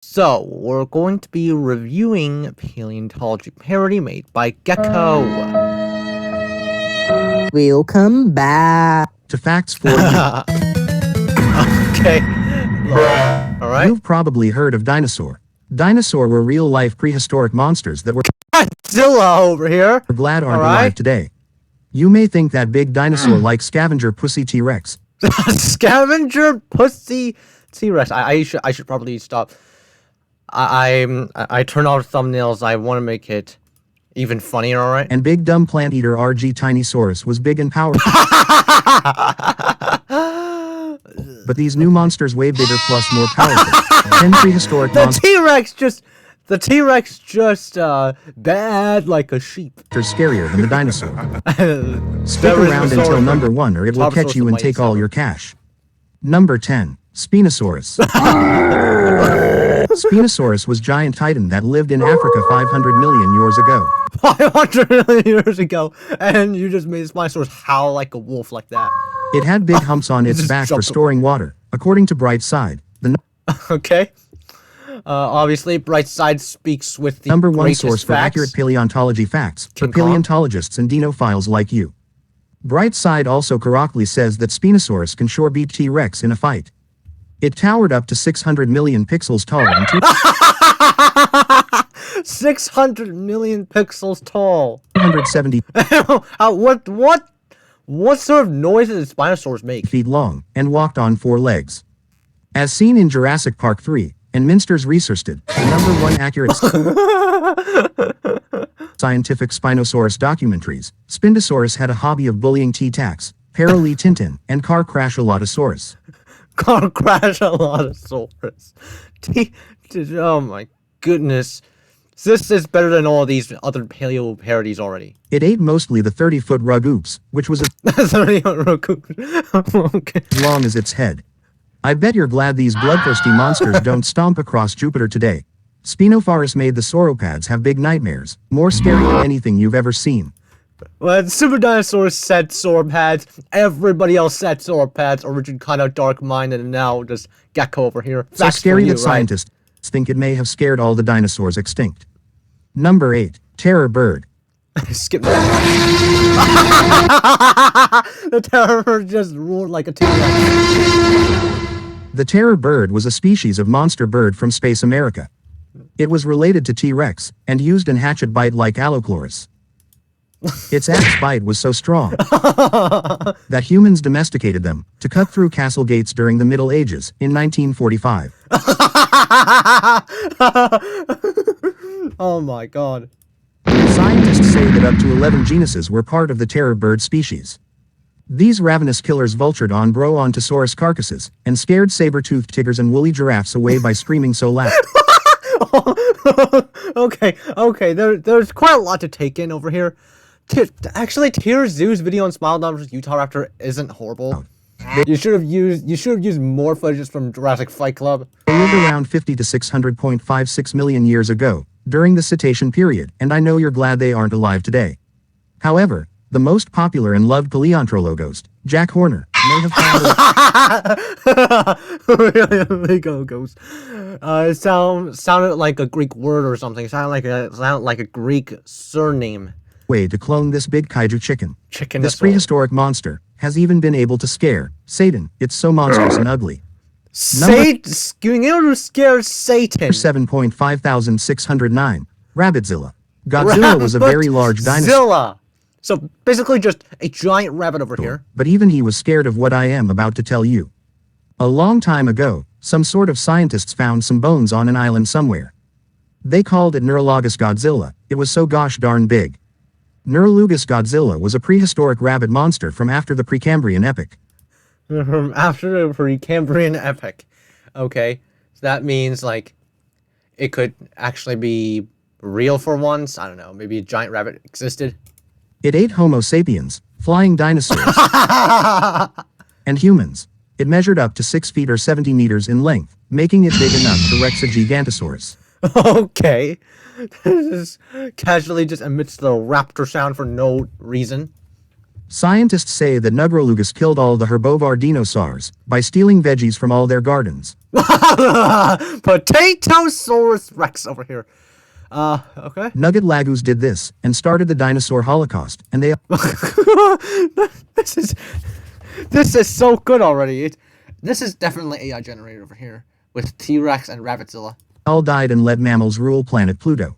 So, we're going to be reviewing Paleontology parody made by Gecko. Welcome back to Facts for You. Okay. Alright. You've probably heard of Dinosaur. Dinosaur were real-life prehistoric monsters that were Zilla over here. glad aren't alive today. You may think that big dinosaur like scavenger pussy T-Rex. Scavenger pussy T-Rex. I should probably stop. I turn off thumbnails. I want to make it even funnier, alright? And big dumb plant eater RG Tiny Saurus was big and powerful. But these new monsters way bigger plus more powerful. 10 prehistoric monsters. The T-Rex just bad like a sheep. They're scarier than the dinosaur. Stick around until number 1 or it will catch you and take all your cash. Number 10. Spinosaurus. Spinosaurus was giant titan that lived in Africa 500 million years ago. 500 million years ago, and you just made Spinosaurus howl like a wolf like that. It had big humps on its back for storing water, according to Brightside. Okay. Obviously, Brightside speaks with the number 1 source for facts. accurate paleontology facts for paleontologists and dinophiles like you. Brightside also correctly says that Spinosaurus can sure beat T-Rex in a fight. It towered up to 600 million pixels tall and 600 million pixels tall. 270 what sort of noises does Spinosaurus make? feet long and walked on 4 legs. As seen in Jurassic Park 3 and Minster's researched it, the number 1 accurate scientific Spinosaurus documentaries, Spinosaurus had a hobby of bullying T-Tax, Parody Tintin, and Car Crash Allotosaurus. Car Crash Allotosaurus. Oh my goodness. This is better than all these other paleo parodies already. It ate mostly the 30-foot rug oops, which was as Okay. long as its head. I bet you're glad these bloodthirsty monsters don't stomp across Jupiter today. Spinosaurus made the sauropods have big nightmares, more scary than anything you've ever seen. When Super Dinosaurs said sauropods, everybody else said sauropods, origin kind of dark-minded, and now just Gecko over here. So scary that scientists think it may have scared all the dinosaurs extinct. Number 8. Terror bird. Skip that. The terror bird just roared like a T-Rex. The terror bird was a species of monster bird from Space America. It was related to T-Rex, and used an hatchet bite like Allosaurus. Its axe bite was so strong that humans domesticated them to cut through castle gates during the Middle Ages in 1945. Oh my god. Scientists say that up to 11 genuses were part of the terror bird species. These ravenous killers vultured on Brontosaurus carcasses and scared saber-toothed tigers and woolly giraffes away by screaming so loud. Okay, there's quite a lot to take in over here. Actually, Tier Zoo's video on Smile vs. Utah Raptor isn't horrible. You should have used more footage from Jurassic Fight Club. They lived around 50 to 600.56 million years ago, during the Cetacean period, and I know you're glad they aren't alive today. However, the most popular and loved paleontologist, Jack Horner, may have found it sounded like a Greek word or something. It sounded like a Greek surname. way to clone this big kaiju chicken. This Chicken. prehistoric monster has even been able to scare Satan. It's so monstrous and ugly. Being able to scare Satan. 7.5609. Rabbitzilla. Godzilla was a very large dinosaur. Zilla. So basically just a giant rabbit over here. But even he was scared of what I am about to tell you. A long time ago, some sort of scientists found some bones on an island somewhere. They called it Neurologus Godzilla. It was so gosh darn big. Neurologus Godzilla was a prehistoric rabbit monster from after the Precambrian epoch. From after the Precambrian epoch. Okay. So that means like it could actually be real for once. I don't know. Maybe a giant rabbit existed. It ate Homo sapiens, flying dinosaurs, and humans. It measured up to 6 feet or 70 meters in length, making it big enough to Rex a Gigantosaurus. Okay. This is casually just emits the raptor sound for no reason. Scientists say that Nugrolugus killed all the herbivore dinosaurs by stealing veggies from all their gardens. Potatosaurus Rex over here. Okay. Nugget Lagoos did this and started the dinosaur holocaust, and they this is so good already. This is definitely AI generated over here with T-Rex and Rabbitzilla. all died and let mammals rule planet Pluto.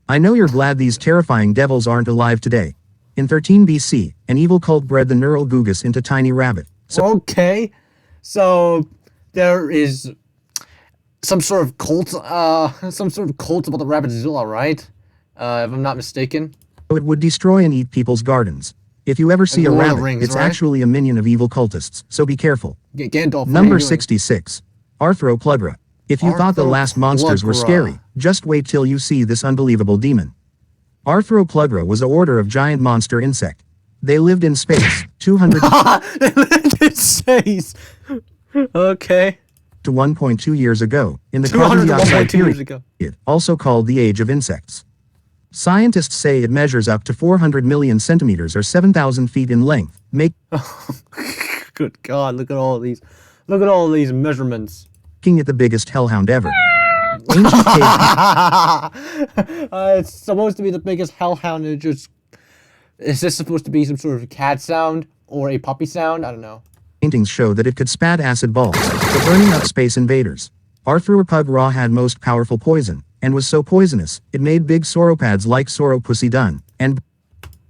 I know you're glad these terrifying devils aren't alive today. In 13 BC, an evil cult bred the neural Gugus into tiny rabbit. Okay, so there is some sort of cult about the rabbit Zilla, right? If I'm not mistaken. It would destroy and eat people's gardens. If you ever see a Lord of the rabbit, Rings, it's right? actually a minion of evil cultists, so be careful. Gandalf. what are Number you doing? 66. Arthrop plugra. If you thought the last monsters were Arthroplugra. scary, just wait till you see this unbelievable demon. Arthrop plugra was an order of giant monster insect. They lived in space, 200 It says. Okay. to 1.2 years ago, in the 200 carbon to dioxide 1.2 years period, ago. also called the age of insects. Scientists say it measures up to 400 million centimeters or 7,000 feet in length, making Good God! Look at all these. Look at all these measurements. it the biggest hellhound ever. Ancient cave It's supposed to be the biggest hellhound. It just is this supposed to be some sort of cat sound or a puppy sound? I don't know. paintings show that it could spat acid balls for burning up space invaders. Arthroplugra had most powerful poison, and was so poisonous, it made big sauropods like Sauroposeidon and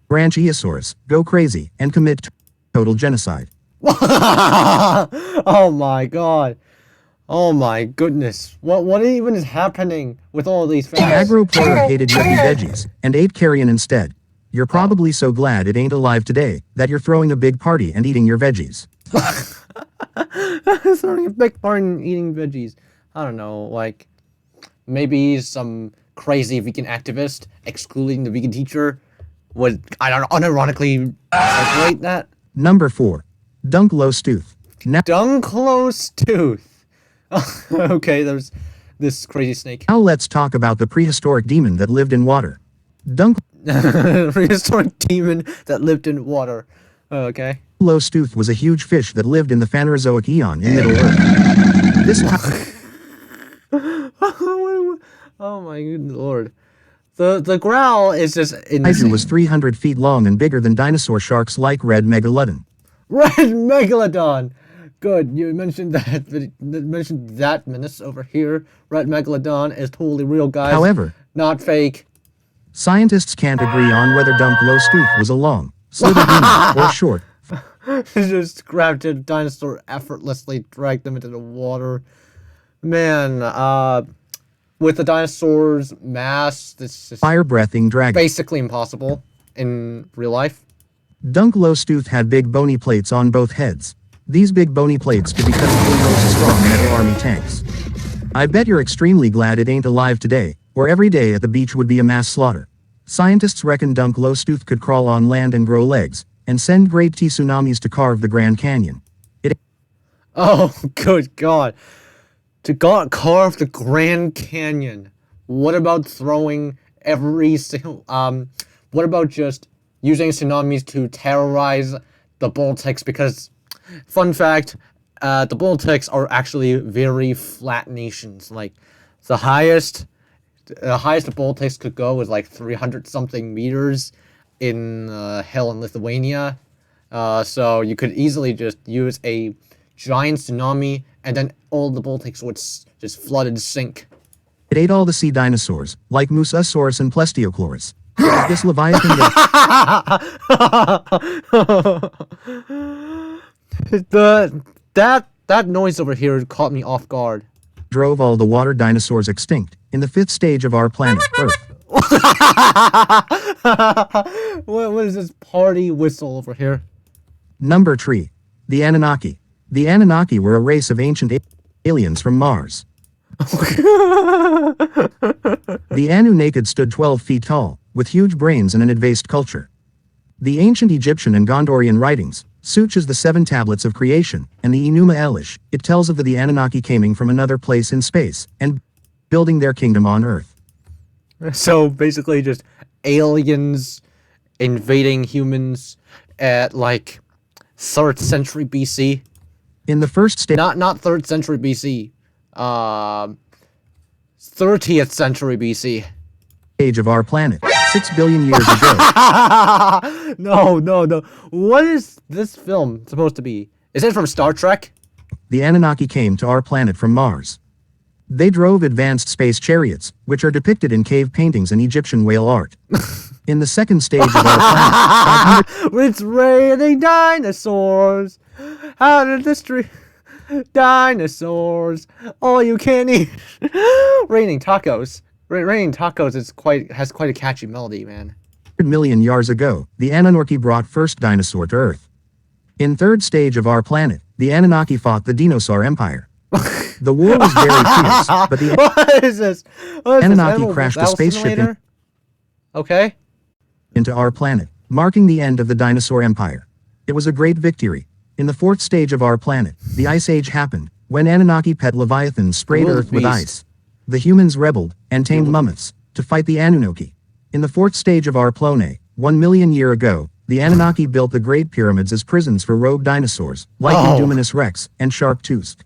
Brachiosaurus go crazy and commit total genocide. Oh my God! Oh my goodness! What even is happening with all these facts? Agroplora hated yucky veggies and ate carrion instead. You're probably so glad it ain't alive today that you're throwing a big party and eating your veggies. Throwing a big part in eating veggies. I don't know, like maybe some crazy vegan activist excluding the vegan teacher would, I don't know, unironically celebrate that. Number 4. Dunkleosteus. Now Dunkleosteus. Okay, there's this crazy snake. let's talk about the prehistoric demon that lived in water. Prehistoric demon that lived in water. Okay. Dunkleosteus was a huge fish that lived in the Phanerozoic Eon in Middle Earth. This Oh my good lord. The growl is just Hydra insane. was 300 feet long and bigger than dinosaur sharks like red megalodon. Red Megalodon. Good, you mentioned that menace over here. Red Megalodon is totally real, guys. However, not fake. scientists can't agree on whether Dunkleosteus was a long, slither demon or short. Just grabbed a dinosaur, effortlessly dragged them into the water. Man, with the dinosaur's mass, this is Fire-breathing dragon. basically impossible in real life. Dunkleosteus had big bony plates on both heads. These big bony plates could be cut into those strong metal army tanks. I bet you're extremely glad it ain't alive today, or every day at the beach would be a mass slaughter. Scientists reckon Dunkleosteus could crawl on land and grow legs, and send Great T tsunamis to carve the Grand Canyon. Oh, good God. To carve the Grand Canyon. What about throwing every single, what about just using tsunamis to terrorize the Baltics? Because, fun fact, the Baltics are actually very flat nations. Like, the highest the Baltics could go was like 300 something meters in hell in Lithuania. So you could easily just use a giant tsunami and then all the Baltics would just flood and sink. It ate all the sea dinosaurs, like Mosasaurus and Pleistochlorus. This leviathan that noise over here caught me off guard. drove all the water dinosaurs extinct in the 5th stage of our planet, Earth. What is this party whistle over here? Number 3. The Anunaki. The Anunaki were a race of ancient aliens from Mars. The Anu naked stood 12 feet tall, with huge brains and an advanced culture. The ancient Egyptian and Gondorian writings, such as the 7 tablets of creation, and the Enuma Elish, it tells of the Anunnaki coming from another place in space, and building their kingdom on Earth. So basically just aliens invading humans at like 3rd century BC. In the first stage, Not 3rd century BC. 30th century BC. Of our planet, 6 billion years ago. No. What is this film supposed to be? Is it from Star Trek? The Anunnaki came to our planet from Mars. They drove advanced space chariots, which are depicted in cave paintings and Egyptian whale art. In the second stage of our planet, It's raining dinosaurs. How did the street... Dinosaurs. All you can eat. Raining tacos. Raining tacos has quite a catchy melody, man. 500 million years ago, the Anunnaki brought first dinosaur to Earth. In third stage of our planet, the Anunnaki fought the Dinosaur Empire. The war was very fierce, but the What is this? Anunnaki crashed a spaceship Okay. into our planet, marking the end of the Dinosaur Empire. It was a great victory. In the fourth stage of our planet, the Ice Age happened, when Anunnaki pet Leviathans sprayed World Earth with beast. ice. The humans rebelled, and tamed mammoths, to fight the Anunnaki. In the fourth stage of our plane, 1 million years ago, the Anunnaki built the Great Pyramids as prisons for rogue dinosaurs, like Indominus Rex and Shark-Tooth.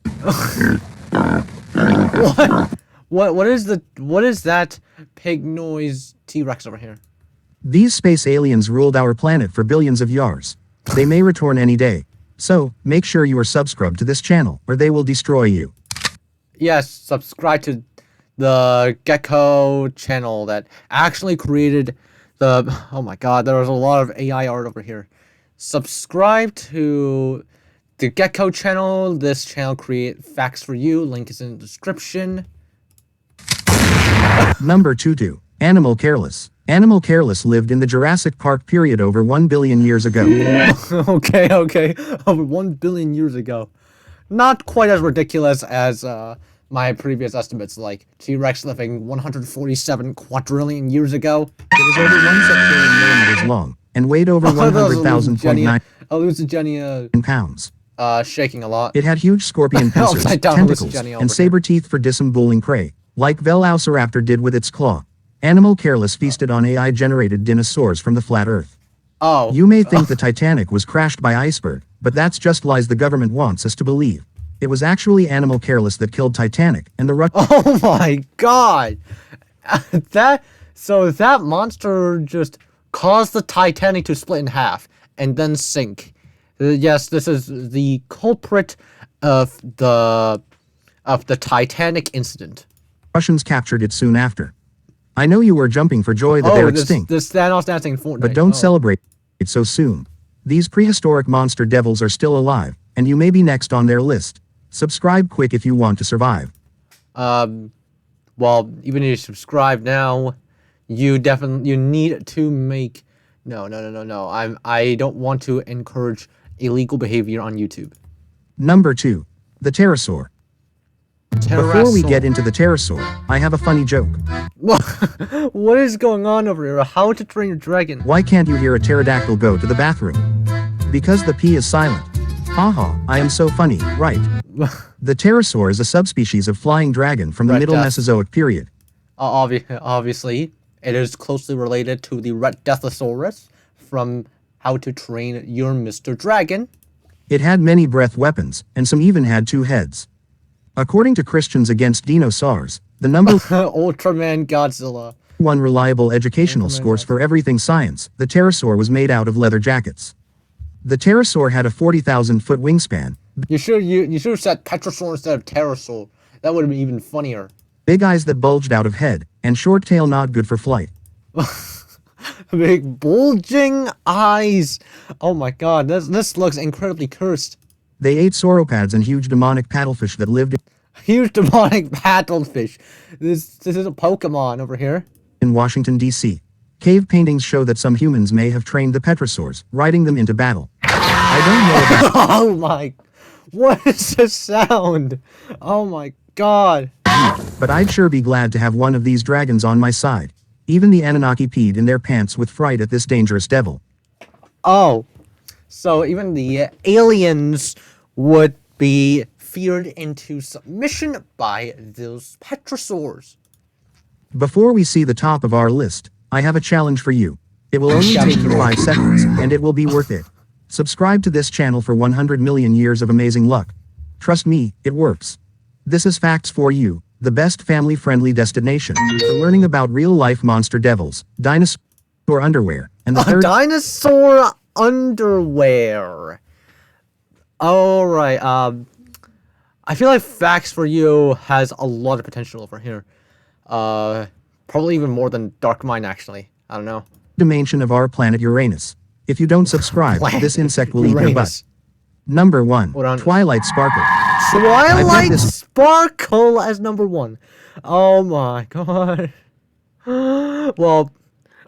What is that pig noise T-Rex over here? These space aliens ruled our planet for billions of years. They may return any day. So, make sure you are subscribed to this channel, or they will destroy you. Yes, subscribe to the Gecko channel that actually created the... Oh my god, there was a lot of AI art over here. Subscribe to the Gecko channel. This channel create facts for you. Link is in the description. Number 22. Animal Careless. Animal Careless lived in the Jurassic Park period over 1 billion years ago. Okay. Over 1 billion years ago. Not quite as ridiculous as my previous estimates, like T-Rex living 147 quadrillion years ago. It was over 1 septillion millimeters long, and weighed over 100,000.9 hallucigenia pounds. Shaking a lot. It had huge scorpion pincers, Upside down tentacles, hallucigenia over and saber teeth for disemboweling prey, like Velociraptor did with its claw. Animal Careless feasted on AI-generated dinosaurs from the flat Earth. Oh. You may think the Titanic was crashed by iceberg, but that's just lies the government wants us to believe. It was actually Animal Careless that killed Titanic, and the Oh my god! that monster just caused the Titanic to split in half and then sink. Yes, this is the culprit of the Titanic incident. Russians captured it soon after. I know you were jumping for joy that they're extinct, this Thanos dancing Fortnite. but don't celebrate it so soon. These prehistoric monster devils are still alive, and you may be next on their list. Subscribe quick if you want to survive. Well, even if you subscribe now, you need to make... No. I don't want to encourage illegal behavior on YouTube. Number 2. The Terrasaur. Before we get into the Terrasaur, I have a funny joke. What is going on over here? How to train your dragon? Why can't you hear a pterodactyl go to the bathroom? Because the P is silent. Haha, I am so funny, right? The Terrasaur is a subspecies of flying dragon from the Middle Mesozoic period. Obviously, it is closely related to the Red Deathosaurus from How to Train Your Mr. Dragon. It had many breath weapons, and some even had 2 heads. According to Christians Against Dinosaurs, the number Ultraman Godzilla. 1 reliable educational source for everything science, the Terrasaur was made out of leather jackets. The Terrasaur had a 40,000-foot wingspan. You should have said Petrosaur instead of Terrasaur. That would have been even funnier. Big eyes that bulged out of head, and short tail not good for flight. Big bulging eyes. Oh my god, this looks incredibly cursed. They ate sauropods and huge demonic paddlefish that lived Huge demonic paddlefish. This is a Pokemon over here. In Washington, D.C. Cave paintings show that some humans may have trained the Petrosaurs, riding them into battle. I don't know about Oh my... What is this sound? Oh my god. but I'd sure be glad to have one of these dragons on my side. Even the Anunnaki peed in their pants with fright at this dangerous devil. Oh. So even the aliens would be feared into submission by those Petrosaurs. Before we see the top of our list, I have a challenge for you. It will only take you 5 seconds, and it will be worth it. Subscribe to this channel for 100 million years of amazing luck. Trust me, it works. This is Facts for You, the best family-friendly destination for learning about real-life monster devils, dinosaur underwear, and the third dinosaur underwear. Alright, I feel like Facts for You has a lot of potential over here. Probably even more than Dark Mine, actually. I don't know. dimension of our planet Uranus. If you don't subscribe, this insect will eat your butt. Number 1. Twilight Sparkle. Twilight Sparkle as number 1. Oh my god. Well,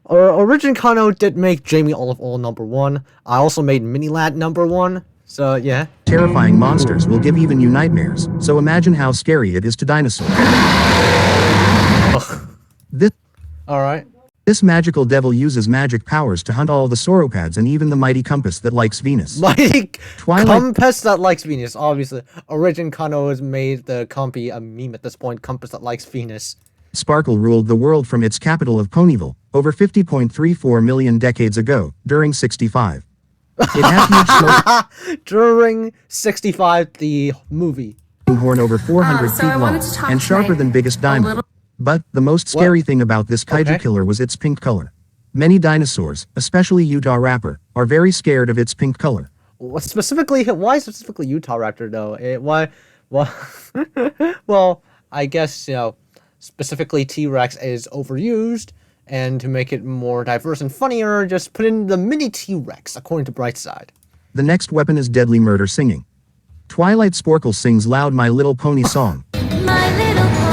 Origin Kano did make Jamie Olive Oil number 1. I also made Miniland number 1. So, yeah. Terrifying monsters will give even you nightmares, so imagine how scary it is to dinosaurs. Alright. This magical devil uses magic powers to hunt all the sauropods and even the mighty compass that likes Venus. Mighty Twilight compass that likes Venus, obviously. Origin Kano has made the compy a meme at this point, compass that likes Venus. Sparkle ruled the world from its capital of Ponyville, over 50.34 million decades ago, during 65. It had huge smoke During 65, the movie. horn over 400 feet long, and sharper than biggest diamond. But, the most scary thing about this kaiju killer was its pink color. Many dinosaurs, especially Utah Raptor, are very scared of its pink color. Why specifically Utah Raptor, though? Well, I guess, you know, specifically T-Rex is overused, and to make it more diverse and funnier, just put in the mini T-Rex, according to Brightside. The next weapon is deadly murder singing. Twilight Sparkle sings loud My Little Pony song. My little pony.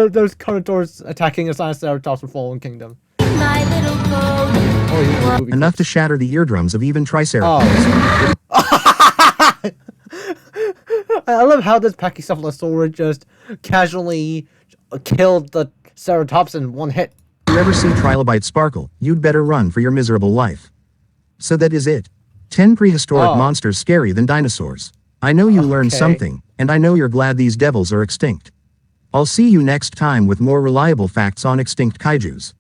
Those carnivores attacking a Spinosaurus from Fallen Kingdom. My little pony. Oh, yeah, Enough to shatter the eardrums of even Triceratops. I love how this Pachycephalosaurus just casually killed the Ceratops in one hit. If you ever see Trilobite Sparkle, you'd better run for your miserable life. So that is it. 10 prehistoric monsters scarier than dinosaurs. I know you learned something, and I know you're glad these devils are extinct. I'll see you next time with more reliable facts on extinct kaijus.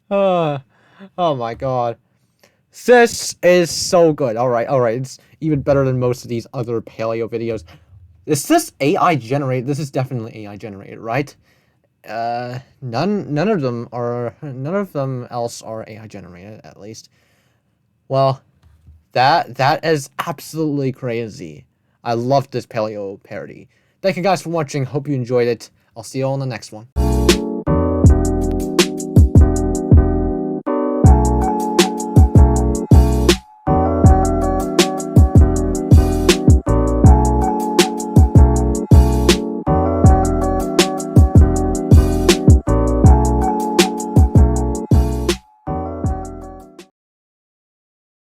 Oh my god. This is so good. Alright. It's even better than most of these other paleo videos. Is this AI generated? This is definitely AI generated, right? None of them else are AI generated, at least. Well, that is absolutely crazy. I love this paleo parody. Thank you guys for watching. Hope you enjoyed it. I'll see you all in the next one.